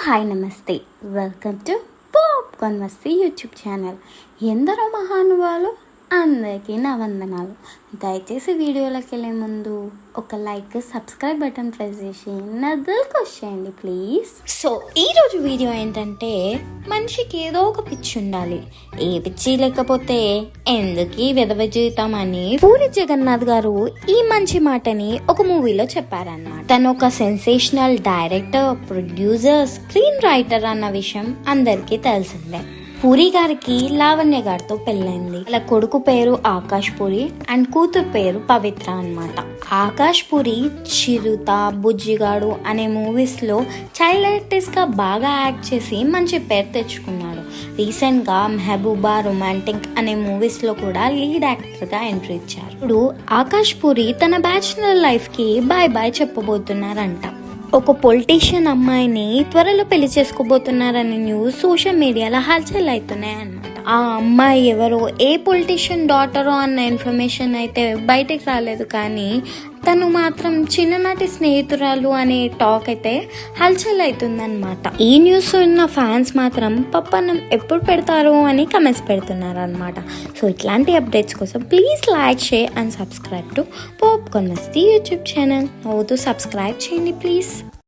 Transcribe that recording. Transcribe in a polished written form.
Hi నమస్తే, welcome to popcorn Masti YouTube channel. ఎందరో మహానుభావులు, అందరికీ నా వందనాలు. దయచేసి వీడియోలోకి వెళ్ళే ముందు ఒక లైక్, సబ్స్క్రైబ్ బటన్ ప్రెస్ చేసి నదులకు వచ్చేయండి ప్లీజ్. సో ఈరోజు వీడియో ఏంటంటే, మనిషికి ఏదో ఒక పిచ్చి ఉండాలి, ఏ పిచ్చి లేకపోతే ఎందుకు విధవ జీవితం అని పూరి జగన్నాథ్ గారు ఈ మంచి మాటని ఒక మూవీలో చెప్పారన్నమాట. తను ఒక sensational director, producer, screen writer అన్న విషయం అందరికీ తెలిసిందే. పూరి గారికి లావణ్య గారితో పెళ్ళైంది. వాళ్ళ కొడుకు పేరు ఆకాష్ పూరి అండ్ కూతురు పేరు పవిత్ర అన్నమాట. ఆకాష్ పూరి చిరుత, బుజ్జిగాడు అనే మూవీస్ లో చైల్డ్ ఆర్టిస్ట్ గా బాగా యాక్ట్ చేసి మంచి పేరు తెచ్చుకున్నాడు. రీసెంట్ గా మెహబూబా, రొమాంటిక్ అనే మూవీస్ లో కూడా లీడ్ యాక్టర్ గా ఎంట్రీ ఇచ్చారు. ఇప్పుడు ఆకాష్ పూరి తన బ్యాచులర్ లైఫ్ కి బాయ్ బాయ్ చెప్పబోతున్నారంట. ఒక పొలిటీషియన్ అమ్మాయిని త్వరలో పెళ్లి చేసుకోబోతున్నారనే న్యూస్ సోషల్ మీడియాలో హల్చల్ అవుతున్నాయి అన్నమాట. ఆ అమ్మాయి ఎవరో, ఏ పొలిటీషియన్ డాటరో అన్న ఇన్ఫర్మేషన్ అయితే బయటకు రాలేదు, కానీ తను మాత్రం చిన్ననాటి స్నేహితురాలు అనే టాక్ అయితే హల్చల్ అవుతుందన్నమాట. ఈ న్యూస్ ఉన్న ఫ్యాన్స్ మాత్రం పప్పన్నం ఎప్పుడు పెడతారు అని కమెంట్స్ పెడుతున్నారు అనమాట. సో ఇట్లాంటి అప్డేట్స్ కోసం please like, share and subscribe to popcorn Masti YouTube channel. నవ్వుతూ సబ్స్క్రైబ్ చేయండి ప్లీజ్.